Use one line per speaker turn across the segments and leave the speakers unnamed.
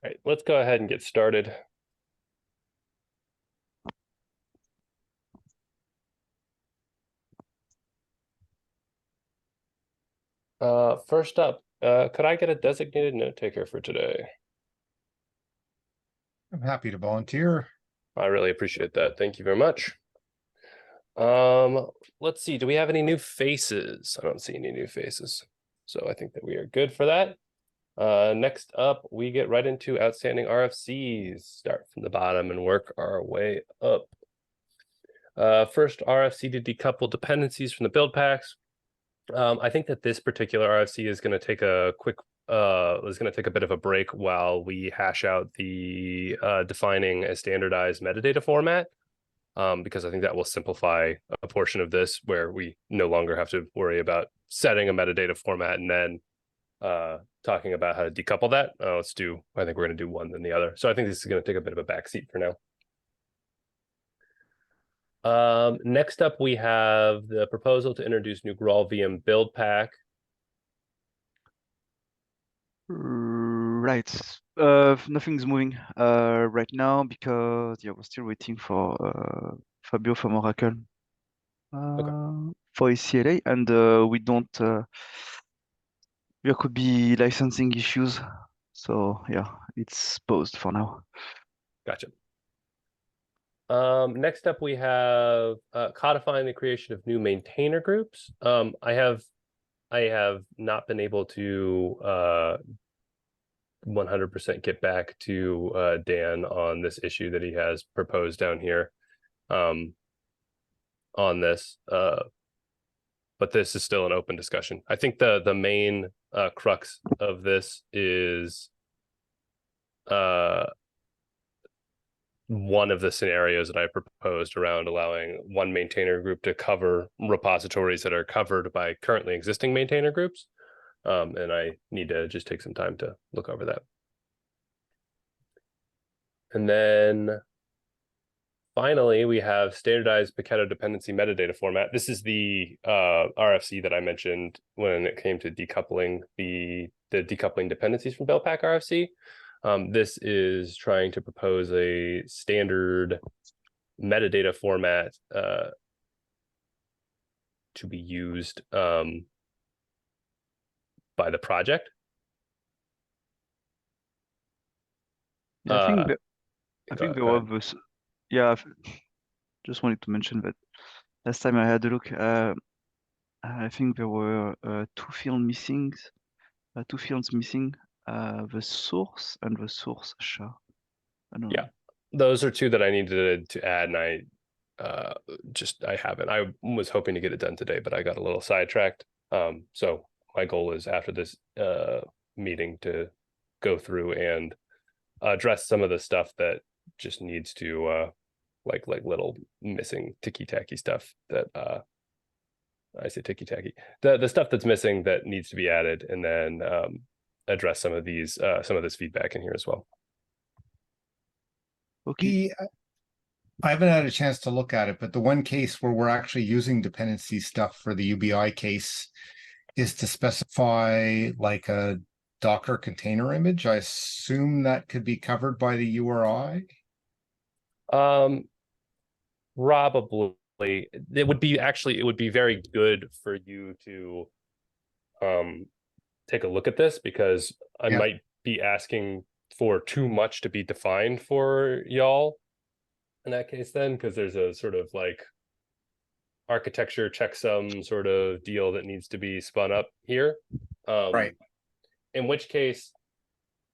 All right, let's go ahead and get started. First up, could I get a designated note taker for today?
I'm happy to volunteer.
I really appreciate that. Thank you very much. Um, let's see. Do we have any new faces? I don't see any new faces. So I think that we are good for that. Next up, we get right into outstanding RFCs. Start from the bottom and work our way up. First RFC to decouple dependencies from the build packs. I think that this particular RFC is going to take a bit of a break while we hash out the defining a standardized metadata format, because I think that will simplify a portion of this where we no longer have to worry about setting a metadata format and then talking about how to decouple that. I think we're going to do one then the other. So I think this is going to take a bit of a backseat for now. Next up, we have the proposal to introduce new Graal VM build pack.
Right. Nothing's moving right now because we're still waiting for Fabio from Oracle for his CLA, and we don't. There could be licensing issues, so yeah, it's paused for now.
Gotcha. Next up, we have codifying the creation of new maintainer groups. I have not been able to 100% get back to Dan on this issue that he has proposed down here on this. But this is still an open discussion. I think the main crux of this is one of the scenarios that I proposed around allowing one maintainer group to cover repositories that are covered by currently existing maintainer groups. And I need to just take some time to look over that. And then finally, we have standardized Paketo dependency metadata format. This is the RFC that I mentioned when it came to decoupling the decoupling dependencies from Buildpack RFC. This is trying to propose a standard metadata format to be used by the project.
Yeah, I think there was. Yeah, just wanted to mention that last time I had a look, I think there were two fields missing. The source and the source SHA. I don't know.
Those are two that I needed to add, and I haven't. I was hoping to get it done today, but I got a little sidetracked. So my goal is after this meeting to go through and address some of the stuff that just needs to like little missing ticky-tacky stuff that I say ticky-tacky. The stuff that's missing that needs to be added, and then address some of this feedback in here as well.
Okay.
I haven't had a chance to look at it, but the one case where we're actually using dependency stuff for the UBI case is to specify like a Docker container image. I assume that could be covered by the URI.
Probably. It would be very good for you to take a look at this, because I might be asking for too much to be defined for y'all in that case then, because there's a sort of like architecture checksum sort of deal that needs to be spun up here.
Right.
In which case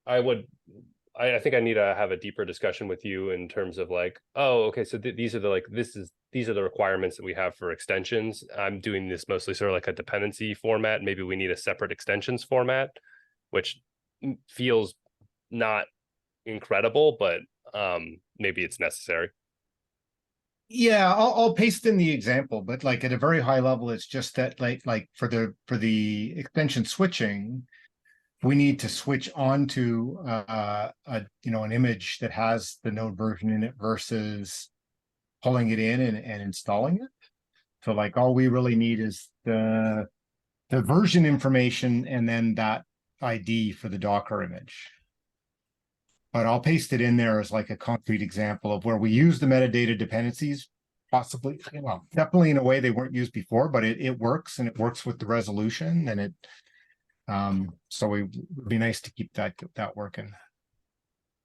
I think I need to have a deeper discussion with you in terms of like, oh, okay, so these are the requirements that we have for extensions. I'm doing this mostly sort of like a dependency format. Maybe we need a separate extensions format, which feels not incredible, but maybe it's necessary.
Yeah, I'll paste in the example, but like at a very high level, it's just that like for the extension switching, we need to switch onto an image that has the node version in it versus pulling it in and installing it. So like all we really need is the version information and then that ID for the Docker image. but I'll paste it in there as like a concrete example of where we use the metadata dependencies, possibly, well, definitely in a way they weren't used before, but it works, and it works with the resolution, and it, so it would be nice to keep that working.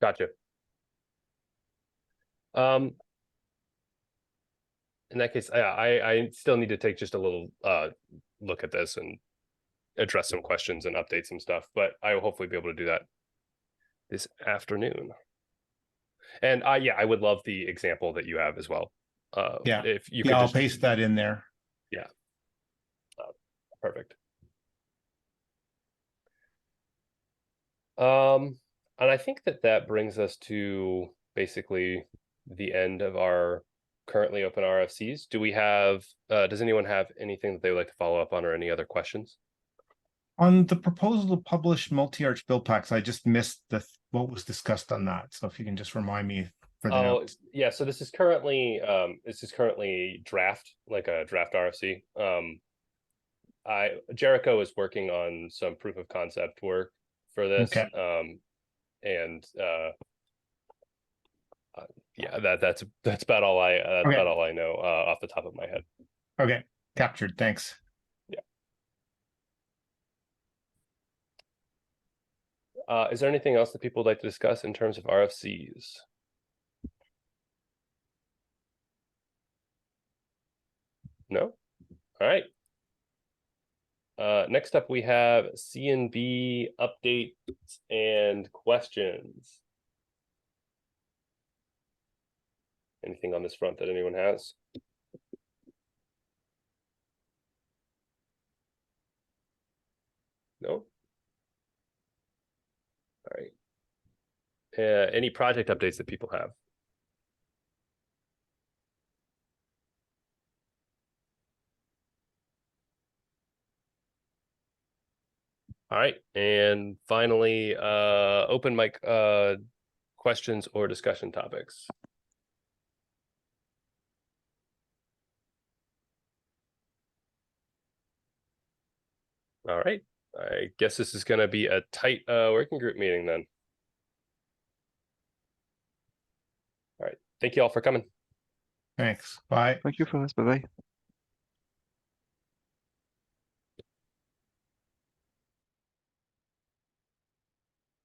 Gotcha. In that case, I still need to take just a little look at this and address some questions and update some stuff, but I will hopefully be able to do that this afternoon. And yeah, I would love the example that you have as well.
Yeah,
if you
yeah,
could
I'll
just
paste that in there.
Yeah, perfect. And I think that brings us to basically the end of our currently open RFCs. Do we have, does anyone have anything that they would like to follow up on, or any other questions?
On the proposal to publish multi-arch Buildpacks, I just missed what was discussed on that. So if you can just remind me for the notes.
Yeah, so this is currently draft, like a draft RFC. Jericho is working on some proof of concept work for this.
Okay.
And yeah, that's about all about all I know off the top of my head.
Okay, captured. Thanks.
Yeah. Is there anything else that people would like to discuss in terms of RFCs? No? All right. Next up, we have C&B updates and questions. Anything on this front that anyone has? No? All right. Any project updates that people have? All right. And finally, open mic questions or discussion topics. All right. I guess this is going to be a tight working group meeting then. All right. Thank you all for coming.
Thanks. Bye.
Thank you for this. Bye-bye.